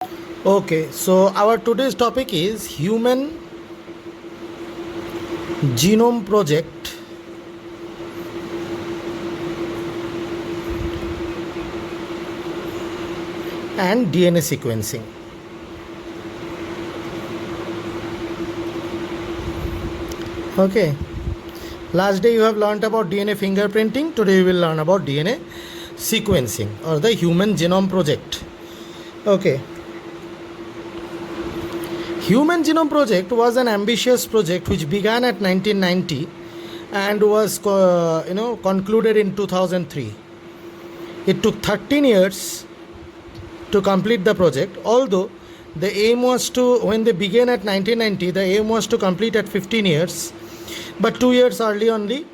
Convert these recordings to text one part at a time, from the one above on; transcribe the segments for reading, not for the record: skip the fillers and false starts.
Okay, so our today's topic is Human Genome Project and DNA sequencing. Okay, last day you have learned about DNA fingerprinting. Today you will learn about DNA sequencing or the Human Genome Project. Okay, Human Genome Project was an ambitious project which began at 1990 and was concluded in 2003. It took 13 years to complete the project, although the aim was to, when they began at 1990, the aim was to complete at 15 years, but 2 years early only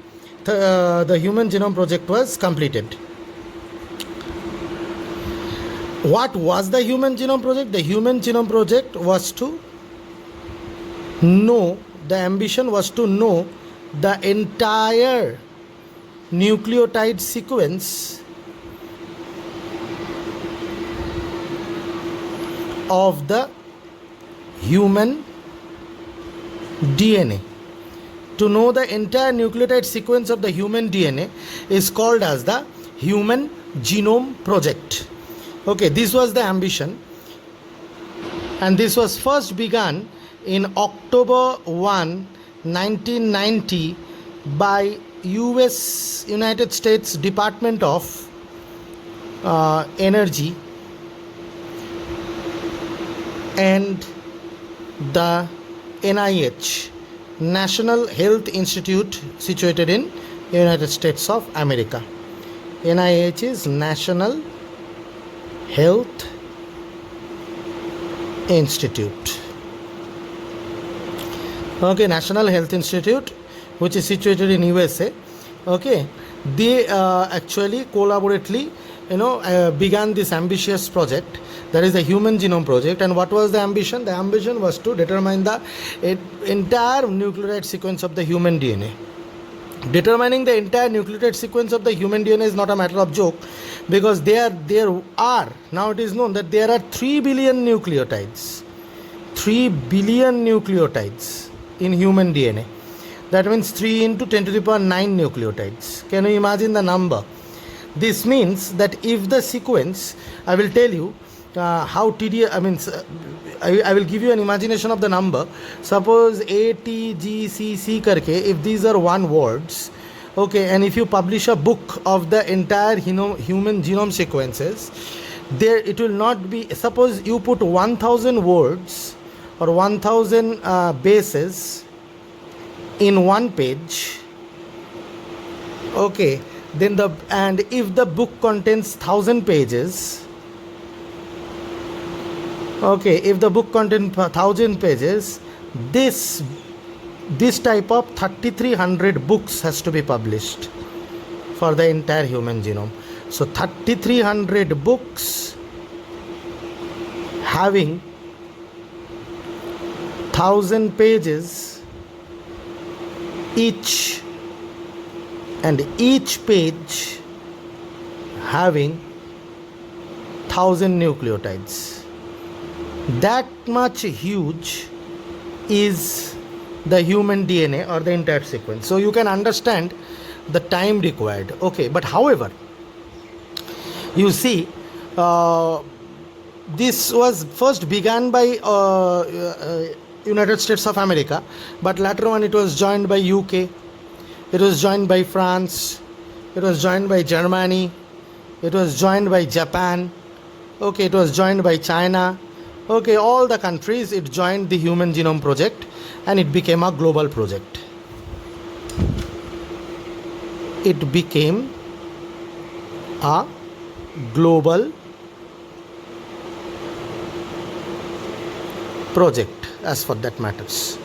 the Human Genome Project was completed. What was the Human Genome Project? The Human Genome Project was to know, the ambition was to know the entire nucleotide sequence of the human DNA. To know the entire nucleotide sequence of the human DNA is called as the Human Genome Project. Okay, this was the ambition, and this was first begun in October 1, 1990 by United States Department of Energy and the NIH, National Health Institute, situated in United States of America. NIH is National Health Institute. Okay, National Health Institute, which is situated in USA. Okay, they actually collaboratively began this ambitious project, that is the Human Genome Project. And what was the ambition? The ambition was to determine the entire nucleotide sequence of the human DNA. Determining the entire nucleotide sequence of the human DNA is not a matter of joke, because there are, now it is known that there are 3 billion nucleotides. 3 billion nucleotides in human DNA. That means 3 into 10 to the power 9 nucleotides. Can you imagine the number? This means that if the sequence, I will tell you how tedious, I will give you an imagination of the number. Suppose A, T, G, C, C karke, if these are one words, okay, and if you publish a book of the entire human genome sequences, there it will not be, suppose you put 1000 words or 1000 bases in one page, okay, then and if the book contains 1000 pages, okay, if the book contains 1000 pages, this type of 3300 books has to be published for the entire human genome. So 3300 books having 1000 pages each, and each page having 1000 nucleotides. That much huge is the human DNA or the entire sequence. So you can understand the time required. Okay, but however, you see, this was first begun by United States of America, but later on it was joined by UK, it was joined by France, it was joined by Germany, it was joined by Japan, okay, it was joined by China, okay, all the countries, it joined the Human Genome Project, and it became a global project. It became a global project as for that matters.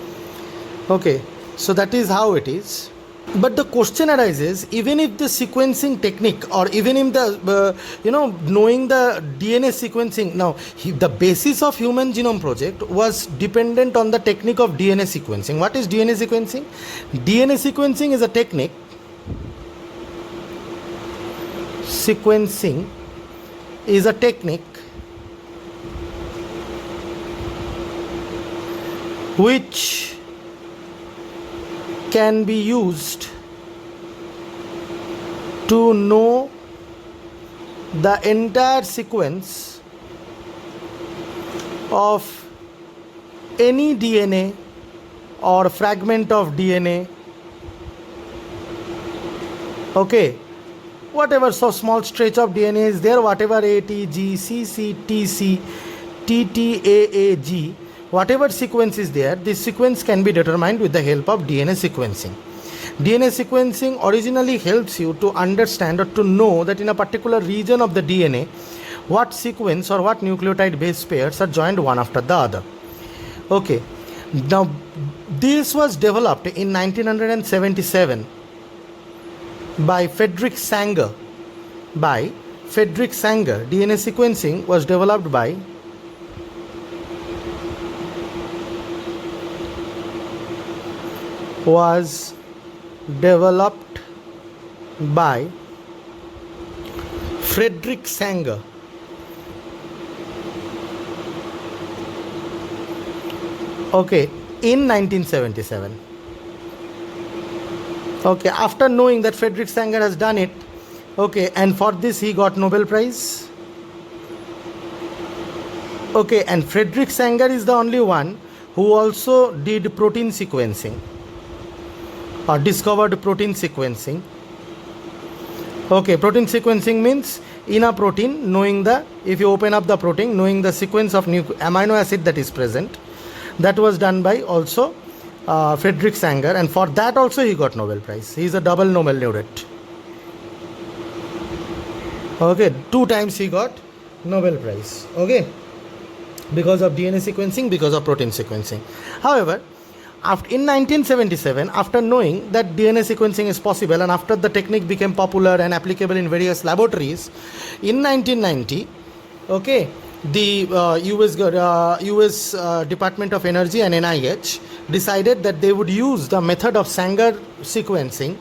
Okay, so that is how it is. But the question arises, even if the sequencing technique, or even if the knowing the DNA sequencing, now the basis of Human Genome Project was dependent on the technique of DNA sequencing. What is DNA sequencing? DNA sequencing is a technique. Sequencing is a technique which can be used to know the entire sequence of any DNA or fragment of DNA. Okay, whatever so small stretch of DNA is there, whatever A, T, G, C, C, T, C, T, T, A, G, whatever sequence is there, this sequence can be determined with the help of DNA sequencing. DNA sequencing originally helps you to understand or to know that in a particular region of the DNA, what sequence or what nucleotide base pairs are joined one after the other. Okay, now this was developed in 1977 by Frederick Sanger. DNA sequencing was developed by Frederick Sanger. Okay, in 1977. Okay, after knowing that Frederick Sanger has done it, okay, and for this he got Nobel Prize. Okay, and Frederick Sanger is the only one who also did protein sequencing or discovered protein sequencing. Okay, protein sequencing means in a protein, knowing the, if you open up the protein, knowing the sequence of amino acid that is present. That was done by also Frederick Sanger, and for that also he got Nobel Prize. He is a double Nobel laureate. Okay, 2 times he got Nobel Prize. Okay, because of DNA sequencing, because of protein sequencing. However, in 1977, after knowing that DNA sequencing is possible and after the technique became popular and applicable in various laboratories, in 1990, okay, the US Department of Energy and NIH decided that they would use the method of Sanger sequencing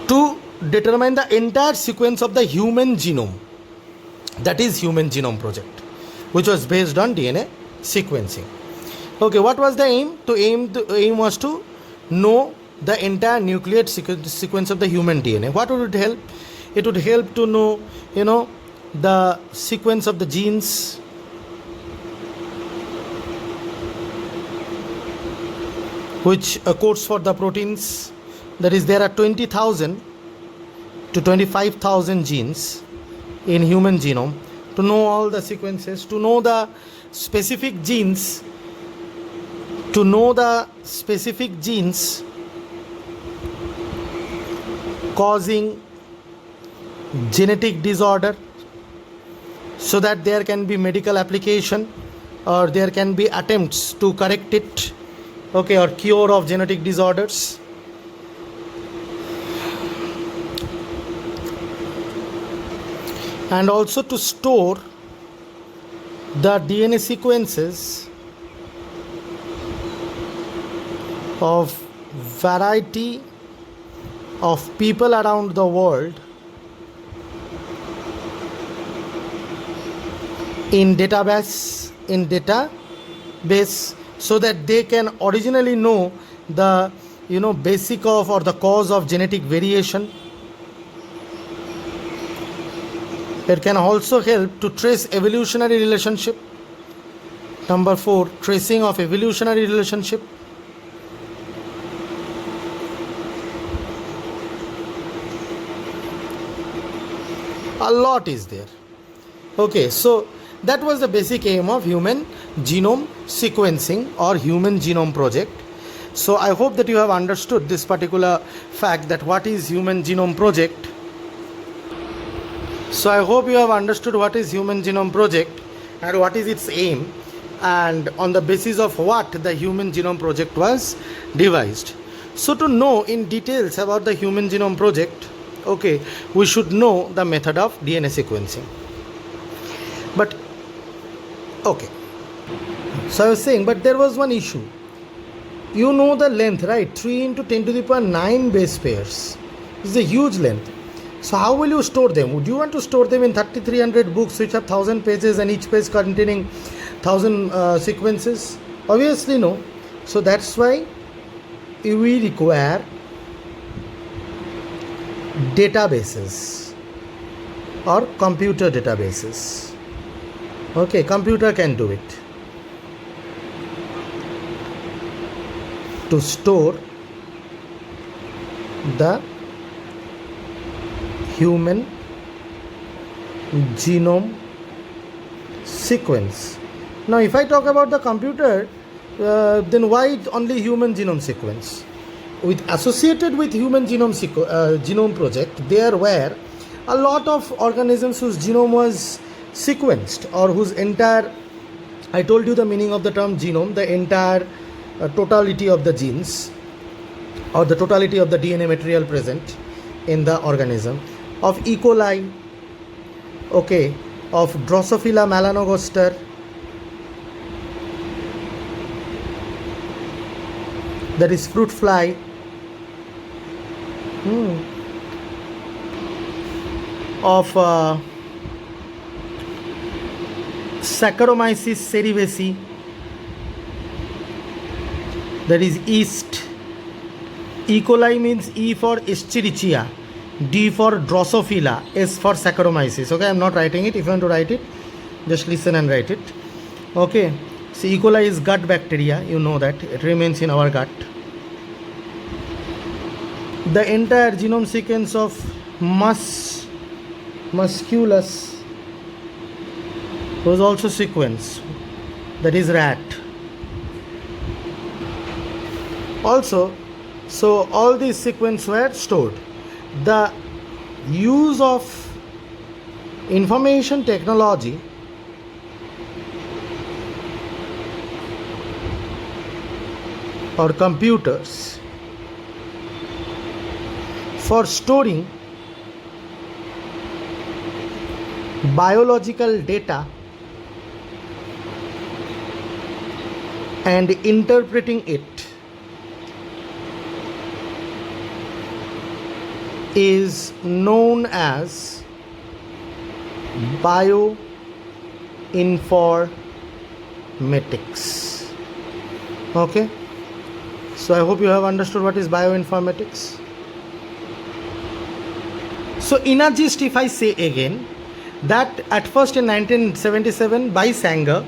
to determine the entire sequence of the human genome. That is Human Genome Project, which was based on DNA sequencing. Okay, what was the aim? The aim was to know the entire nucleate sequence of the human DNA. What would it help? It would help to know, the sequence of the genes, which codes for the proteins. That is, there are 20,000 to 25,000 genes in human genome. To know all the sequences, to know the specific genes, causing genetic disorder, so that there can be medical application or there can be attempts to correct it, okay, or cure of genetic disorders. And also to store the DNA sequences of variety of people around the world in database, so that they can originally know the basic of or the cause of genetic variation. It can also help to trace evolutionary relationship. Number 4, tracing of evolutionary relationship. A lot is there. Okay, so that was the basic aim of Human Genome Sequencing or Human Genome Project. So I hope that you have understood this particular fact, that what is Human Genome Project. So I hope you have understood what is Human Genome Project and what is its aim, and on the basis of what the Human Genome Project was devised. So to know in details about the Human Genome Project, okay, we should know the method of DNA sequencing. But okay, so I was saying, but there was one issue. You know the length, right? 3 into 10 to the power 9 base pairs. This is a huge length. So how will you store them? Would you want to store them in 3300 books which have 1000 pages and each page containing 1000 sequences? Obviously no. So that's why we require databases or computer databases. Okay, computer can do it to store the human genome sequence. Now if I talk about the computer, then why only human genome sequence? Associated with human genome project, there were a lot of organisms whose genome was sequenced, or whose entire, I told you the meaning of the term genome, the entire totality of the genes or the totality of the DNA material present in the organism, of E. coli, okay, of Drosophila melanogaster, that is fruit fly, of Saccharomyces cerevisiae, that is yeast. E. coli means E for Escherichia, D for Drosophila, S for Saccharomyces. Okay, I am not writing it. If you want to write it, just listen and write it. Okay, so E. coli is gut bacteria, you know that, it remains in our gut. The entire genome sequence of Musculus was also sequenced, that is rat. Also, so all these sequences were stored. The use of information technology or computers for storing biological data and interpreting it is known as bioinformatics. Okay, so I hope you have understood what is bioinformatics. So in a gist, if I say again, that at first in 1977 by Sanger,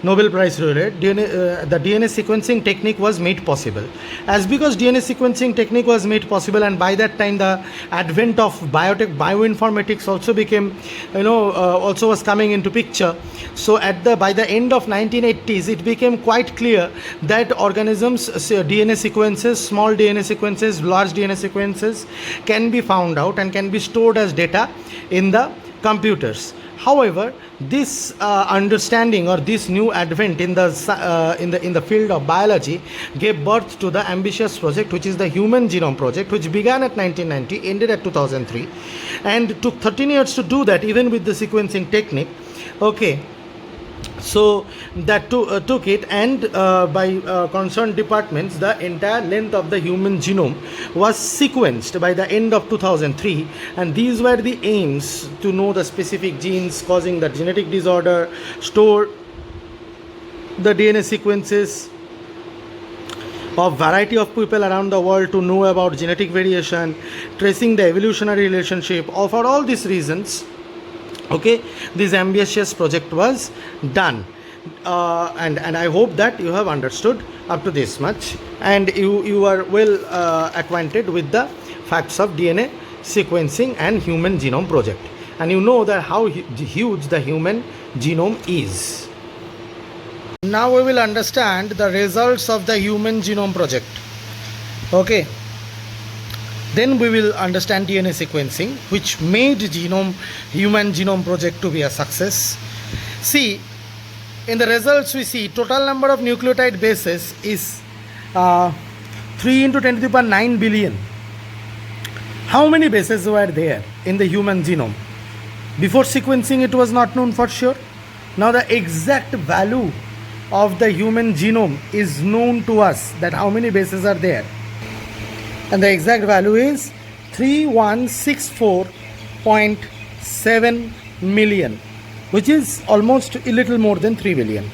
Nobel Prize laureate, the DNA sequencing technique was made possible. As because DNA sequencing technique was made possible, and by that time the advent of bioinformatics also became, also was coming into picture. So by the end of 1980s, it became quite clear that organisms, DNA sequences, small DNA sequences, large DNA sequences can be found out and can be stored as data in the computers. However, this understanding or this new advent in the field of biology gave birth to the ambitious project, which is the Human Genome Project, which began at 1990, ended at 2003, and took 13 years to do that, even with the sequencing technique. Okay, so that took it, and by concerned departments, the entire length of the human genome was sequenced by the end of 2003, and these were the aims: to know the specific genes causing the genetic disorder, store the DNA sequences of variety of people around the world to know about genetic variation, tracing the evolutionary relationship. For all these reasons, okay, this ambitious project was done, and I hope that you have understood up to this much, and you are well acquainted with the facts of DNA sequencing and Human Genome Project, and you know that how huge the human genome is. Now we will understand the results of the Human Genome Project. Okay, then we will understand DNA sequencing, which made Human Genome Project to be a success. See, in the results we see total number of nucleotide bases is 3 into 10 to the power 9 billion. How many bases were there in the human genome? Before sequencing, it was not known for sure. Now the exact value of the human genome is known to us, that how many bases are there. And the exact value is 3164.7 million, which is almost a little more than 3 billion.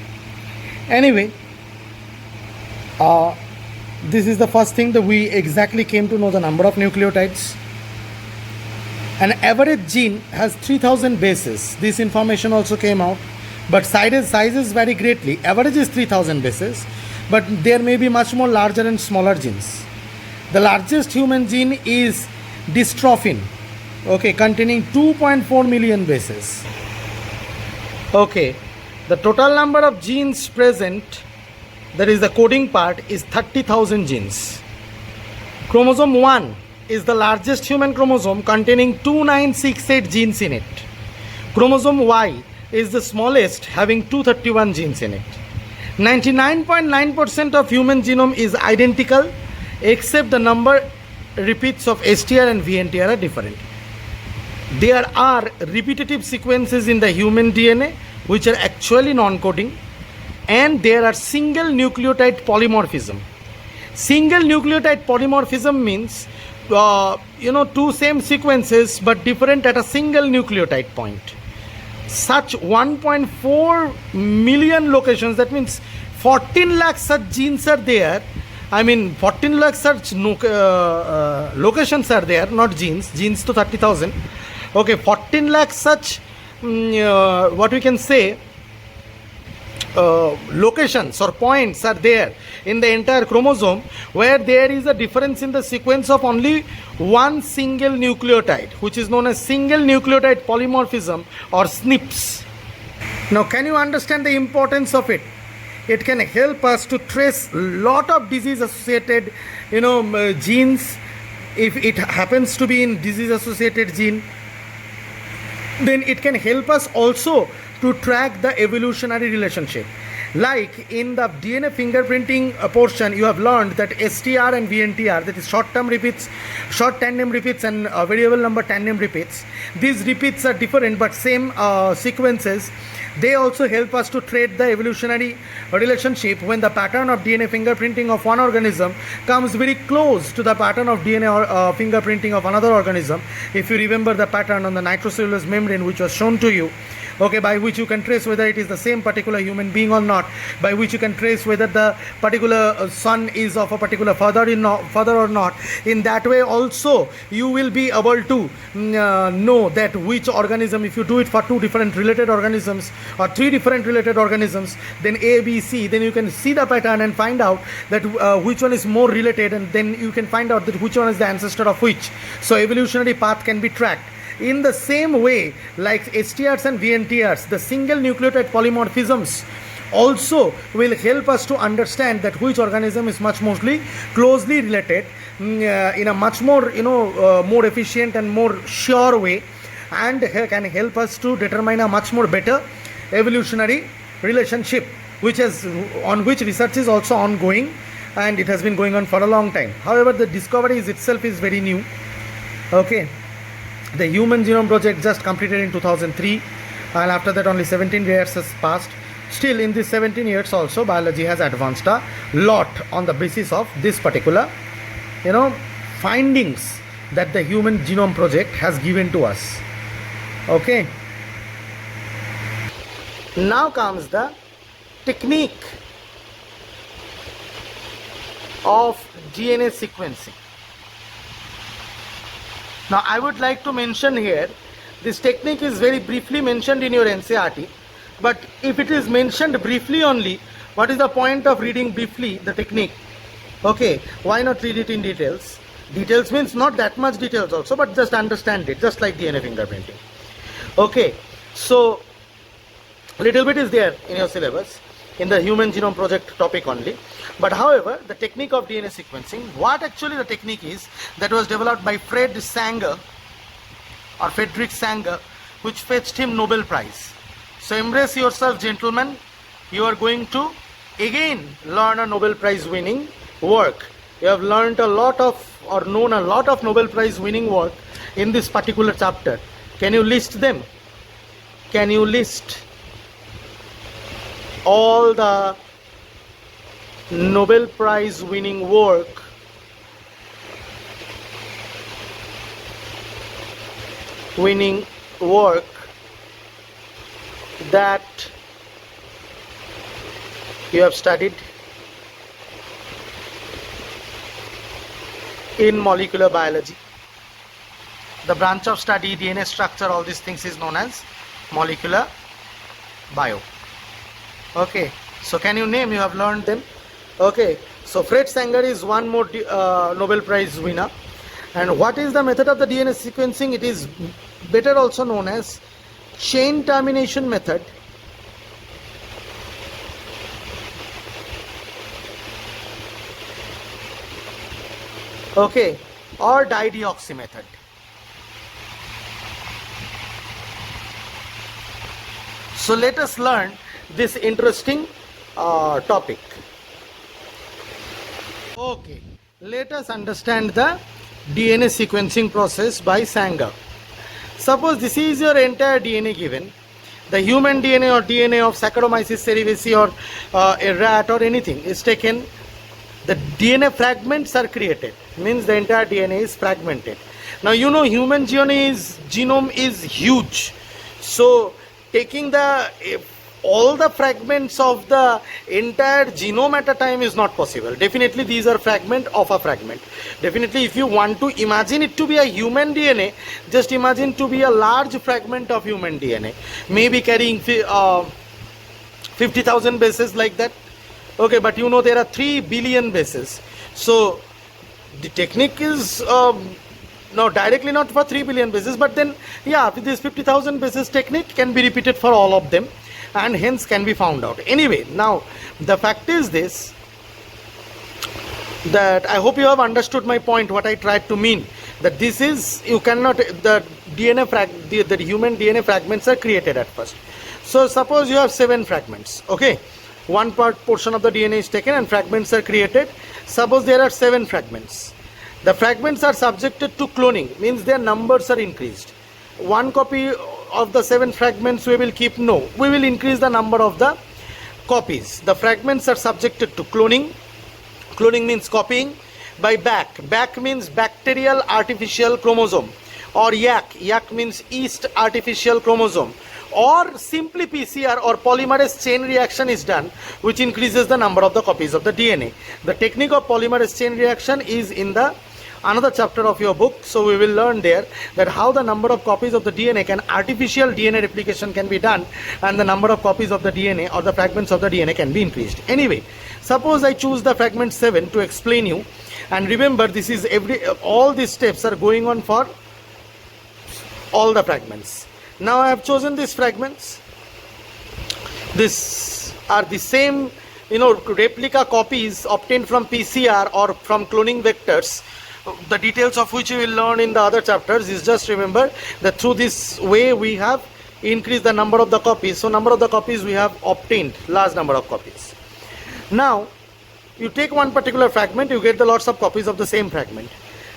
Anyway, This is the first thing that we exactly came to know the number of nucleotides. An average gene has 3000 bases. This information also came out, but sizes vary greatly. Average is 3000 bases, but there may be much more larger and smaller genes. The largest human gene is dystrophin, okay, containing 2.4 million bases. Okay, the total number of genes present, that is the coding part, is 30,000 genes. Chromosome 1 is the largest human chromosome, containing 2968 genes in it. Chromosome Y is the smallest, having 231 genes in it. 99.9% of human genome is identical, except the number repeats of STR and VNTR are different. There are repetitive sequences in the human DNA which are actually non-coding, and there are single nucleotide polymorphism. Single nucleotide polymorphism means two same sequences but different at a single nucleotide point. Such 1.4 million locations, that means 14 lakh such genes are there. 14 lakh such locations are there, not genes to 30,000. Okay, 14 lakh such what we can say locations or points are there in the entire chromosome, where there is a difference in the sequence of only one single nucleotide, which is known as single nucleotide polymorphism, or SNPs. Now, can you understand the importance of it? It can help us to trace lot of disease associated genes. If it happens to be in disease associated gene, then it can help us also to track the evolutionary relationship. Like in the DNA fingerprinting portion, you have learned that STR and VNTR, that is short tandem repeats and variable number tandem repeats. These repeats are different but same sequences. They also help us to trace the evolutionary relationship when the pattern of DNA fingerprinting of one organism comes very close to the pattern of DNA fingerprinting of another organism. If you remember the pattern on the nitrocellulose membrane which was shown to you, okay, by which you can trace whether it is the same particular human being or not, by which you can trace whether the particular son is of a particular father or not. In that way also you will be able to know that which organism, if you do it for two different related organisms or three different related organisms, then A, B, C, then you can see the pattern and find out that which one is more related, and then you can find out that which one is the ancestor of which. So evolutionary path can be tracked. In the same way, like STRs and VNTRs, the single nucleotide polymorphisms also will help us to understand that which organism is much mostly closely related in a much more more efficient and more sure way, and can help us to determine a much more better evolutionary relationship, on which research is also ongoing, and it has been going on for a long time. However, the discovery itself is very new. Okay. The Human Genome Project just completed in 2003, and after that only 17 years has passed. Still, in these 17 years also, biology has advanced a lot on the basis of this particular findings that the Human Genome Project has given to us. Okay. Now comes the technique of DNA sequencing. Now, I would like to mention here, this technique is very briefly mentioned in your NCERT, but if it is mentioned briefly only, what is the point of reading briefly the technique? Okay, why not read it in details? Details means not that much details also, but just understand it, just like DNA fingerprinting. Okay, so little bit is there in your syllabus, in the Human Genome Project topic only. But however, the technique of DNA sequencing, what actually the technique is, that was developed by Frederick Sanger, which fetched him Nobel Prize. So embrace yourself, gentlemen. You are going to again learn a Nobel Prize winning work. You have learned a lot of, or known a lot of Nobel Prize winning work in this particular chapter. Can you list them? Can you list all the Nobel Prize winning work that you have studied? in molecular biology. The branch of study, DNA structure, all these things is known as molecular bio. Okay, so can you name? You have learned them. Okay, so Fred Sanger is one more Nobel Prize winner. And what is the method of the DNA sequencing? It is better also known as chain termination method. Okay, or dideoxy method. So let us learn this interesting topic. Okay, let us understand the DNA sequencing process by Sanger. Suppose this is your entire DNA given, the human DNA or DNA of Saccharomyces cerevisiae or a rat or anything is taken. The DNA fragments are created, means the entire DNA is fragmented. Now you know human genome is huge, so taking all the fragments of the entire genome at a time is not possible. Definitely these are fragment of a fragment. Definitely if you want to imagine it to be a human DNA, just imagine to be a large fragment of human DNA, maybe carrying 50,000 bases like that. Okay, but you know there are 3 billion bases. So the technique is no, directly not for 3 billion bases, but then yeah, this 50,000 bases technique can be repeated for all of them and hence can be found out. Anyway, now the fact is this, that I hope you have understood my point, what I tried to mean, that this is, you cannot, the human DNA fragments are created at first. So suppose you have 7 fragments, okay, one portion of the DNA is taken and fragments are created. Suppose there are 7 fragments. The fragments are subjected to cloning, means their numbers are increased. One copy of the 7 fragments we will keep, no, we will increase the number of the copies. The fragments are subjected to cloning. Cloning means copying. By BAC means bacterial artificial chromosome, or YAC means yeast artificial chromosome, or simply PCR or polymerase chain reaction is done, which increases the number of the copies of the DNA. The technique of polymerase chain reaction is in the another chapter of your book, so we will learn there that how the number of copies of the DNA artificial DNA replication can be done, and the number of copies of the DNA or the fragments of the DNA can be increased. Anyway, suppose I choose the fragment 7 to explain you, and remember this is all these steps are going on for all the fragments. Now I have chosen these fragments. These are the same, replica copies obtained from PCR or from cloning vectors, the details of which you will learn in the other chapters. Is just remember that through this way we have increased the number of the copies. So number of the copies we have obtained, large number of copies. Now you take one particular fragment, you get the lots of copies of the same fragment.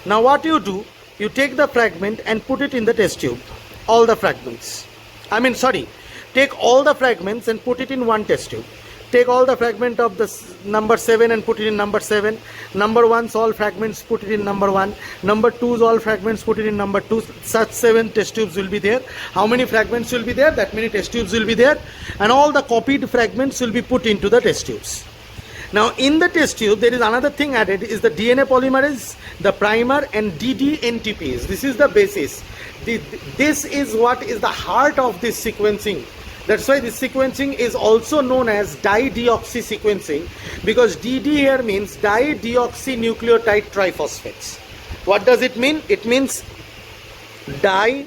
Now what you do, you take the fragment and put it in the test tube. All the fragments, take all the fragments and put it in one test tube. Take all the fragment of the number 7 and put it in number 7. Number 1's all fragments, put it in number 1. Number 2's all fragments, put it in number 2. Such 7 test tubes will be there. How many fragments will be there? That many test tubes will be there. And all the copied fragments will be put into the test tubes. Now in the test tube there is another thing added, is the DNA polymerase, the primer, and ddNTPs. This is the basis. This is what is the heart of this sequencing. That's why this sequencing is also known as dideoxy sequencing, because DD here means dideoxynucleotide triphosphates. What does it mean? It means dideoxy.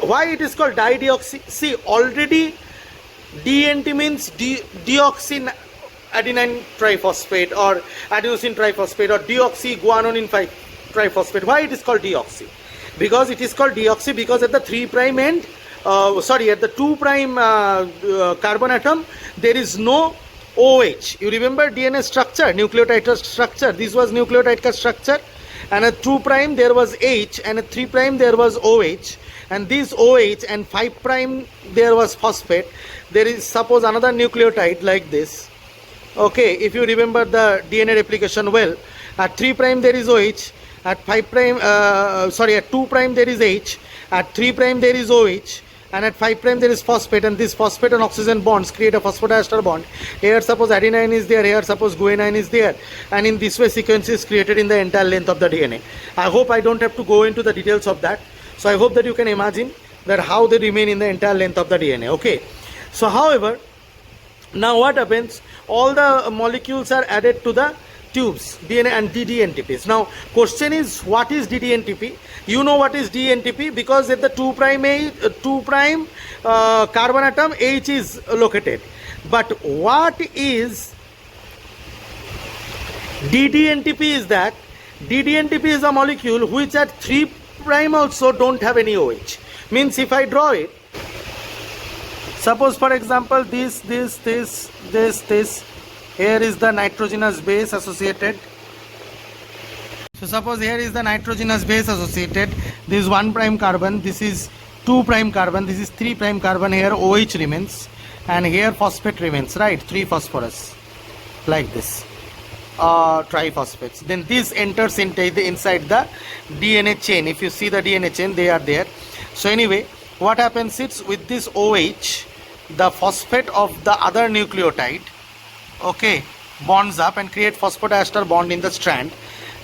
Why it is called dideoxy? See, already DNT means deoxy adenine triphosphate or adenosine triphosphate or deoxyguanidine triphosphate. Why it is called deoxy? Because it is called deoxy because at the 3' end, at the 2' carbon atom, there is no OH. You remember DNA structure, nucleotide structure. This was nucleotide structure, and at 2' there was H, and at 3' there was OH, and this OH and 5' there was phosphate. There is, suppose, another nucleotide like this. Okay, if you remember the DNA replication well, at 3' there is OH. At 2' there is H, at 3' there is OH, and at 5 prime there is phosphate, and this phosphate and oxygen bonds create a phosphodiester bond. Here suppose adenine is there, here suppose guanine is there, and in this way sequence is created in the entire length of the DNA. I hope I don't have to go into the details of that. So I hope that you can imagine that how they remain in the entire length of the DNA. Okay. So however, now what happens? All the molecules are added to the tubes, DNA and DDNTPs. Now question is, what is DDNTP? You know what is DNTP because at the 2' carbon atom H is located. But what is DDNTP is that DDNTP is a molecule which at 3' also don't have any OH. Means if I draw it, suppose for example this, here is the nitrogenous base associated. So suppose here is the nitrogenous base associated, this is 1' carbon, this is 2' carbon, this is 3' carbon, here OH remains, and here phosphate remains, right, 3 phosphorus, like this, triphosphates. Then this enters inside the DNA chain. If you see the DNA chain, they are there. So anyway, what happens is with this OH, the phosphate of the other nucleotide, okay, bonds up and create phosphodiester bond in the strand,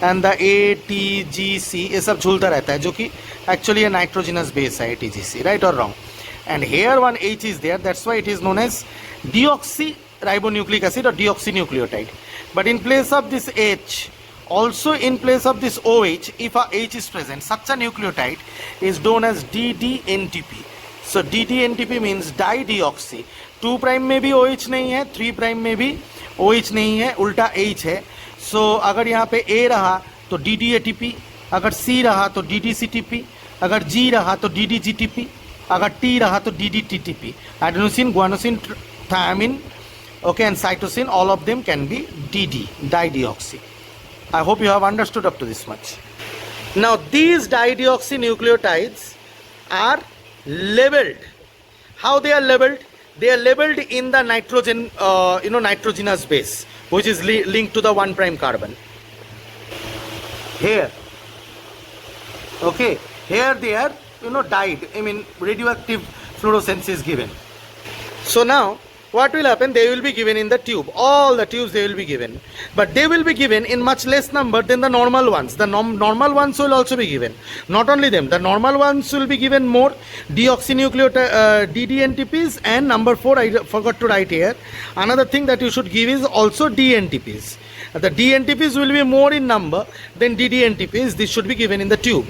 and the ATGC ये सब झूलता रहता है जो कि actually a nitrogenous base है ATGC, right or wrong? And here one H is there, that's why it is known as deoxyribonucleic acid or deoxynucleotide. But in place of this H, also in place of this OH, if a H is present, such a nucleotide is known as DDNTP. So DDNTP means dideoxy. 2' में भी OH नहीं है, 3' में भी OH नहीं है, उल्टा H है. So अगर यहाँ पे A रहा तो DDATP, अगर C रहा तो DDCTP, अगर G रहा तो DDGTP, अगर T रहा तो DDTTP. Adenosine, guanosine, thiamine, okay, and cytosine, all of them can be DD, dideoxy. I hope you have understood up to this much. Now these dideoxynucleotides are labeled. How they are labeled? They are labeled in the nitrogen, nitrogenous base, which is linked to the 1' carbon. Here, okay, here they are, dyed. I mean, radioactive fluorescence is given. So now, what will happen? They will be given in the tube. All the tubes they will be given, but they will be given in much less number than the normal ones. The normal ones will also be given. Not only them, the normal ones will be given more deoxynucleotide DDNTPs, and number 4 I forgot to write here. Another thing that you should give is also DNTPs. The DNTPs will be more in number than DDNTPs. This should be given in the tube.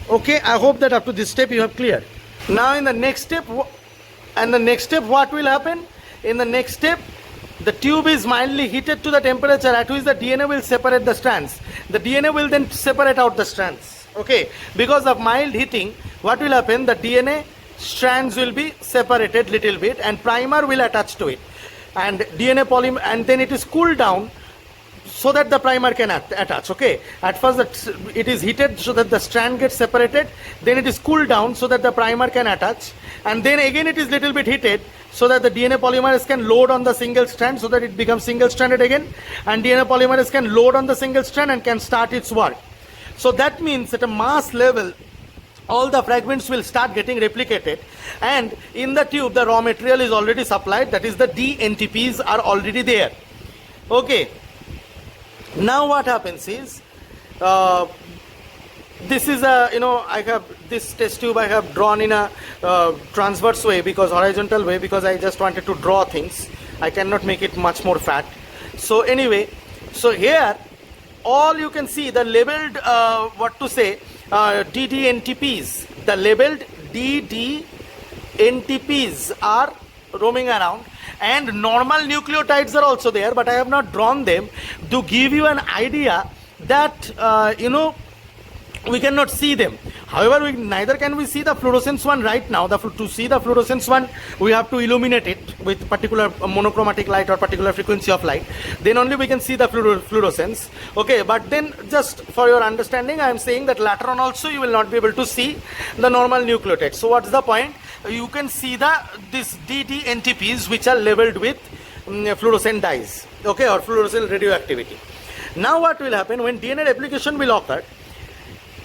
Okay, I hope that up to this step you have cleared. Now in the next step. And the next step, what will happen? In the next step, the tube is mildly heated to the temperature at which the DNA will separate the strands. The DNA will then separate out the strands. Okay, because of mild heating, what will happen? The DNA strands will be separated little bit, and primer will attach to it. And DNA polymer, and then it is cooled down so that the primer can attach. Okay, at first it is heated so that the strand gets separated, then it is cooled down so that the primer can attach, and then again it is little bit heated so that the DNA polymerase can load on the single strand so that it becomes single stranded again, and DNA polymerase can load on the single strand and can start its work. So that means at a mass level all the fragments will start getting replicated, and in the tube the raw material is already supplied, that is the DNTPs are already there. Okay. Now what happens is, this is a, I have this test tube I have drawn in a transverse way, because horizontal way, because I just wanted to draw things. I cannot make it much more fat. So anyway, so here all you can see the labeled DDNTPs, the labeled DDNTPs are roaming around, and normal nucleotides are also there, but I have not drawn them to give you an idea that we cannot see them. However, neither can we see the fluorescence one right now. To see the fluorescence one, we have to illuminate it with particular monochromatic light or particular frequency of light. Then only we can see the fluorescence. Okay, but then just for your understanding, I am saying that later on also you will not be able to see the normal nucleotides. So what is the point? You can see this DDNTPs which are labeled with fluorescent dyes, okay, or fluorescent radioactivity. Now what will happen when DNA replication will occur?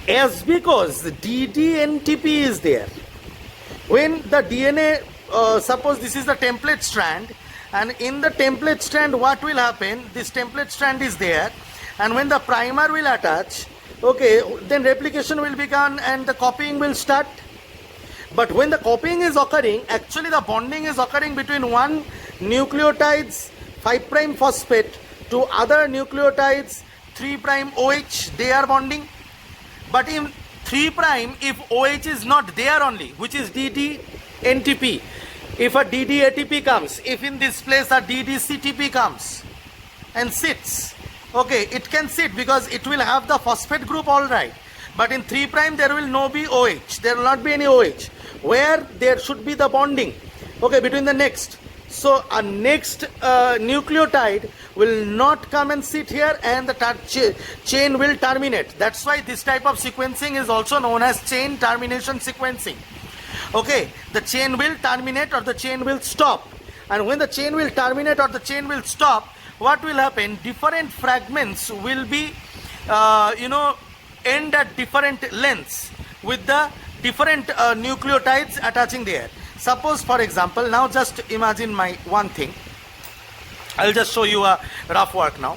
As because DDNTP is there, When the DNA, suppose this is the template strand, and in the template strand what will happen, this template strand is there, and when the primer will attach, okay, then replication will begin and the copying will start. But when the copying is occurring, actually the bonding is occurring between one nucleotides 5' phosphate to other nucleotides 3' OH, they are bonding. But in 3', if OH is not there only, which is DD-NTP, if a DD-ATP comes, if in this place a DD-CTP comes and sits, okay, it can sit because it will have the phosphate group, all right. But in 3' there will no be OH, there will not be any OH, where there should be the bonding, okay, between the next. So a next nucleotide will not come and sit here, and the chain will terminate. That's why this type of sequencing is also known as chain termination sequencing. Okay, the chain will terminate or the chain will stop. And when the chain will terminate or the chain will stop, what will happen? Different fragments will be, end at different lengths with the different nucleotides attaching there. Suppose, for example, now just imagine my one thing. I'll just show you a rough work now.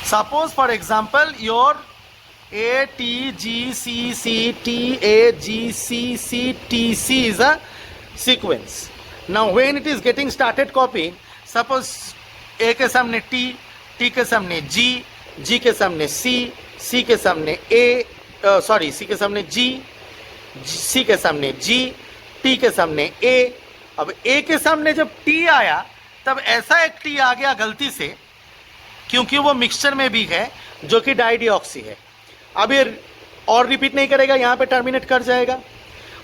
Suppose, for example, your ATGCCTAGCCTC is a sequence. Now, when it is getting started copying, suppose A के सामने T, T के सामने G, G के सामने C, C के सामने C के सामने G, C के सामने G, T के सामने A. अब A के सामने जब T आया, तब ऐसा एक T आ गया गलती से, क्योंकि वो मिक्सचर में भी है जो कि डाइडिऑक्सी है. अब ये और रिपीट नहीं करेगा, यहाँ पे टर्मिनेट कर जाएगा.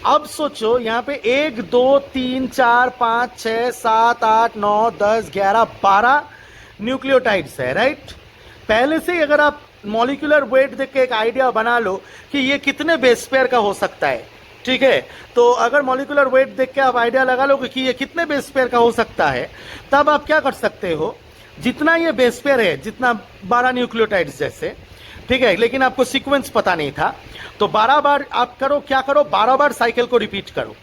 अब सोचो यहाँ पे 1 2 3 4 5 6 7 8 9 10 11 12 न्यूक्लियोटाइड्स है, राइट. पहले से ही अगर आप मॉलिक्यूलर वेट देख के एक आइडिया बना लो कि ये कितने बेस पेयर का हो सकता है, ठीक है. तो अगर मॉलिक्यूलर वेट देख के आप आइडिया लगा लो कि ये कितने बेस पेयर का हो सकता है, तब आप क्या कर सकते हो, जितना ये बेस पेयर है, जितना 12 न्यूक्लियोटाइड्स जैसे, ठीक है, लेकिन आपको सीक्वेंस पता नहीं था, तो 12 बार आप करो, क्या करो, 12 बार साइकिल को रिपीट करो.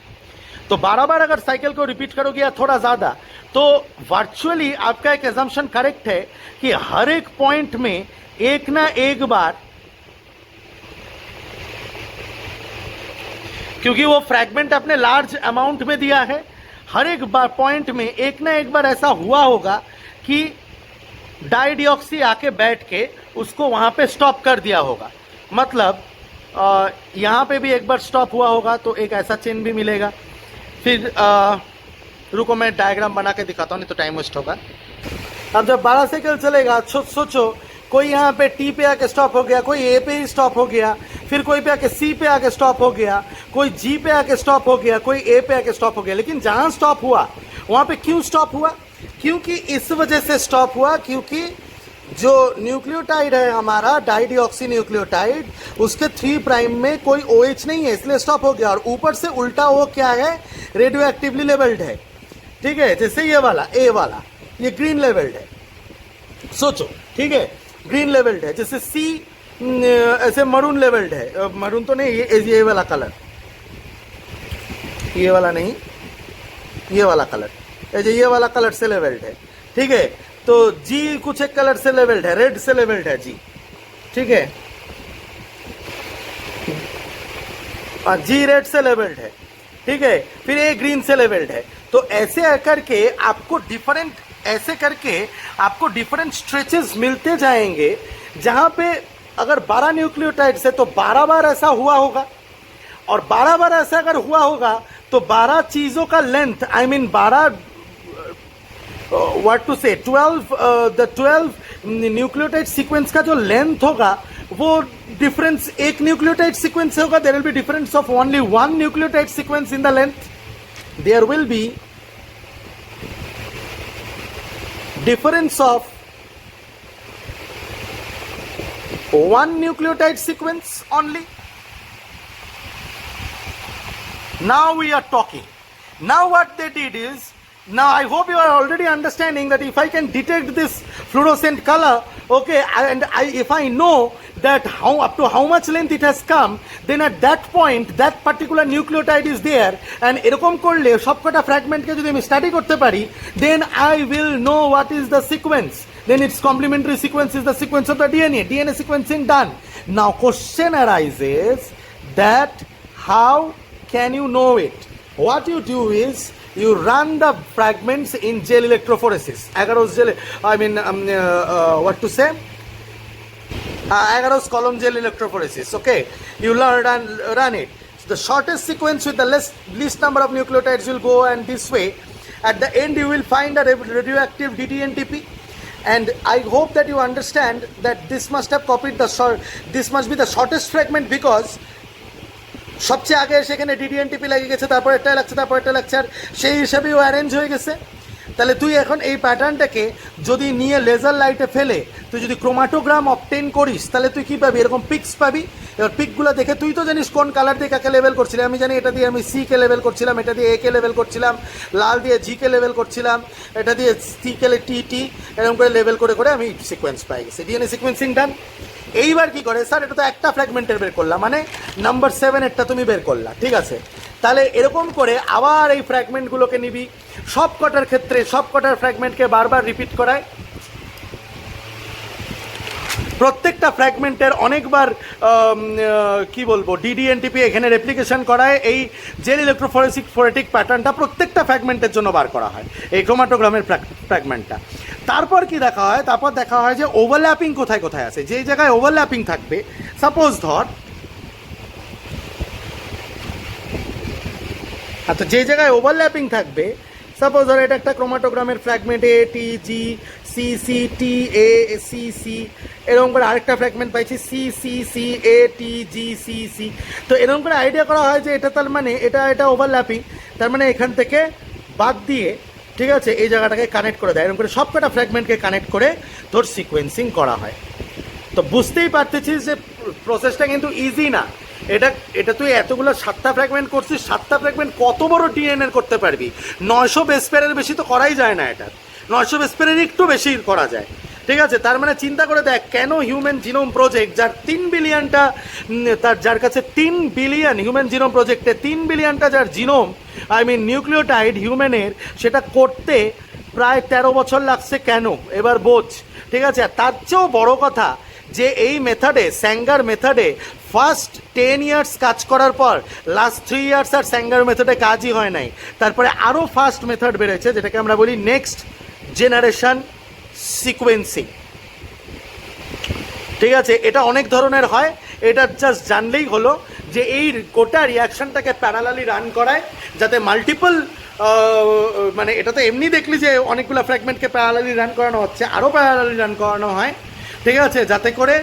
तो 12 बार अगर साइकिल को रिपीट करोगे या थोड़ा ज्यादा, तो वर्चुअली आपका एक एजम्पशन करेक्ट है कि हर एक पॉइंट में एक ना एक बार, क्योंकि वो फ्रैगमेंट अपने लार्ज अमाउंट में दिया है, हर एक बार पॉइंट में एक ना एक बार ऐसा हुआ होगा कि डाइडिऑक्सी आके बैठ के उसको वहां पे स्टॉप कर दिया होगा. मतलब यहाँ पे भी एक बार स्टॉप हुआ होगा, तो एक ऐसा चेन भी मिलेगा. फिर रुको मैं डायग्राम बना के दिखाता हूँ, नहीं तो टाइम वेस्ट होगा. अब जब 12 साइकिल चलेगा, सोचो कोई यहाँ पे टी पे आके स्टॉप हो गया, कोई ए पे ही स्टॉप हो गया, फिर कोई पे आके सी पे आके स्टॉप हो गया, कोई जी पे आके स्टॉप हो गया, कोई ए पे आके स्टॉप हो गया. लेकिन जहां स्टॉप हुआ वहां पे क्यों स्टॉप हुआ? क्योंकि इस वजह से स्टॉप हुआ क्योंकि जो न्यूक्लियोटाइड है हमारा डाइडिऑक्सी न्यूक्लियोटाइड, उसके 3' में कोई OH नहीं है, इसलिए स्टॉप हो गया. और ऊपर से उल्टा वो क्या है, रेडियो एक्टिवली लेवल्ड है, ठीक है. जैसे ये वाला ए वाला, ये ग्रीन लेवल्ड है, सोचो, ठीक है, ग्रीन लेवल्ड है. जैसे सी ऐसे मरून लेवल्ड है, मरून तो नहीं, ये वाला कलर, ये वाला नहीं, ये वाला कलर, ये वाला कलर से लेवल्ड है, ठीक है. तो जी कुछ एक कलर से लेवल्ड है, रेड से लेवल्ड है जी, ठीक है. जी रेड से लेवल्ड है, ठीक है. फिर ए ग्रीन से लेवल्ड है. तो ऐसे करके आपको डिफरेंट स्ट्रेचेस मिलते जाएंगे, जहां पे अगर 12 न्यूक्लियोटाइड्स है तो 12 बार ऐसा हुआ होगा. और 12 बार ऐसा अगर हुआ होगा तो 12 चीजों का length, I mean 12 what to say 12 nucleotide sequence का जो लेंथ होगा वो डिफरेंस एक न्यूक्लियोटाइड सीक्वेंस होगा. There will be difference of only 1 nucleotide sequence in the length. There will be difference of 1 nucleotide sequence only. Now we are talking. Now what they did is, now I hope you are already understanding that if I can detect this fluorescent color, okay, and if I know that how up to how much length it has come, then at that point that particular nucleotide is there, and এরকম করলে সবকটা ফ্র্যাগমেন্টকে যদি আমি study করতে পারি, then I will know what is the sequence. Then its complementary sequence is the sequence of the DNA sequencing done. Now question arises that how can you know it? What you do is you run the fragments in gel electrophoresis. Agarose gel, I mean, what to say? Agarose column gel electrophoresis. Okay, you run it. So the shortest sequence with the least number of nucleotides will go, and this way, at the end you will find a radioactive DTNTP. And I hope that you understand that this must have copied this must be the shortest fragment, because সবচেয়ে আগে সেখানে ডিডিএনটিপি লেগে গেছে, তারপর এটা লাগছে, আর সেই হিসাবেও অ্যারেঞ্জ হয়ে গেছে। তাহলে তুই এখন এই প্যাটার্নটাকে যদি নিয়ে লেজার লাইটে ফেলে তুই যদি ক্রোমাটোগ্রাম অবটেন করিস, তাহলে তুই কী পাবি? এরকম পিক্স পাবি। এবার পিকগুলো দেখে তুই তো জানিস কোন কালার দিয়ে কাকে লেভেল করছিলাম। আমি জানি এটা দিয়ে আমি সি কে লেভেল করছিলাম, এটা দিয়ে এ কে লেভেল করছিলাম, লাল দিয়ে জি কে লেভেল করছিলাম, এটা দিয়ে সি কে টি এরকম করে লেভেল করে করে আমি সিকোয়েন্স পাই গেছি। ডিএনএ সিকোয়েন্সিং ডান। এইবার কি করে, স্যার এটা তো একটা ফ্র্যাগমেন্টের বের করলাম, মানে নাম্বার 7 এরটা তুমি বের করলা, ঠিক আছে। তাহলে এরকম করে আবার এই ফ্র্যাগমেন্টগুলোকে নিবি, সব কটার ক্ষেত্রে সব কটার ফ্র্যাগমেন্টকে বারবার রিপিট করায়, প্রত্যেকটা ফ্র্যাগমেন্টের অনেকবার কি বলবো ডিডিএনটিপি এখানে রেপ্লিকেশন করায়। এই জেল ইলেকট্রোফরেটিক প্যাটার্নটা প্রত্যেকটা ফ্র্যাগমেন্টের জন্য বার করা হয়, এই ক্রোমাটোগ্রামের ফ্র্যাগমেন্টটা। তারপর কি দেখা হয়? তারপর দেখা হয় যে ওভারল্যাপিং কোথায় কোথায় আছে। যেই জায়গায় ওভারল্যাপিং থাকবে, সাপোজ ধর তো যেই জায়গায় ওভারল্যাপিং থাকবে, সাপোজ ধর এটা একটা ক্রোমাটোগ্রামের fragment, A T G C C T A C C, এরকম করে আরেকটা ফ্র্যাগমেন্ট পাইছি C C C A T G C C. তো এরকম করে আইডিয়া করা হয় যে এটা তার মানে এটা ওভারল্যাপিং, তার মানে এখান থেকে বাদ দিয়ে, ঠিক আছে, এই জায়গাটাকে কানেক্ট করে দেয়। এরকম করে সব কটা ফ্র্যাগমেন্টকে কানেক্ট করে তোর সিকোয়েন্সিং করা হয়। তো বুঝতেই পারতেছিস যে প্রসেসটা কিন্তু ইজি না। এটা তুই এতগুলো 7টা ফ্র্যাগমেন্ট করছিস, 7টা ফ্র্যাগমেন্ট কত বড় ডিএনএ করতে পারবি? 900 বেস পেয়ারের বেশি তো করাই যায় না। এটা 900 বেস পেয়ারের একটু বেশি করা যায়, ঠিক আছে। তার মানে চিন্তা করে দেখ, কেন হিউম্যান জিনোম প্রজেক্ট, যার 3 বিলিয়নটা, যার কাছে 3 বিলিয়ন হিউম্যান জিনোম প্রজেক্টে 3 বিলিয়নটা যার জিনোম, আই মিন নিউক্লিওটাইড হিউম্যানের, সেটা করতে প্রায় 13 বছর লাগছে কেন? এবার বোঝ, ঠিক আছে। তার চেয়েও বড় কথা যে এই মেথডে, স্যাঙ্গার মেথডে ফার্স্ট 10 ইয়ার্স কাজ করার পর লাস্ট 3 ইয়ার্স আর স্যাঙ্গার মেথডে কাজই হয় নাই। তারপরে আরও ফাস্ট মেথড বেড়েছে, যেটাকে আমরা বলি নেক্সট জেনারেশন সিকোয়েন্সিং, ঠিক আছে। এটা অনেক ধরনের হয়, এটা জাস্ট জানলেই হলো যে এই গোটা রিয়াকশনটাকে প্যারালালি রান করায়, যাতে মাল্টিপল, মানে এটা তো এমনি দেখলি যে অনেকগুলো ফ্র্যাগমেন্টকে প্যারালালি রান করানো হচ্ছে, আরও প্যারালালি রান করানো হয়, ঠিক আছে, যাতে করে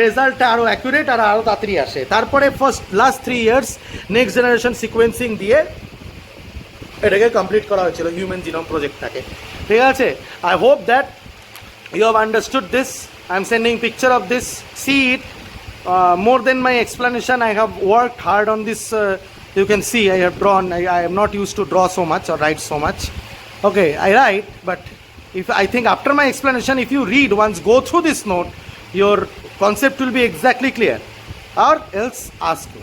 রেজাল্টটা আরও অ্যাকুরেট আর আরও তাড়াতাড়ি আসে। তারপরে last 3 years next generation sequencing দিয়ে এটাকে কমপ্লিট করা হয়েছিল হিউম্যান জিনোম প্রজেক্টটাকে, ঠিক আছে। I hope that you have understood this. I am sending picture of this, see it. More than my explanation, I have worked hard on this. You can see I have drawn. I am not used to draw so much or write so much. Okay, I write, but I think after my explanation, if you read once, go through this note, your concept will be exactly clear, or else ask me.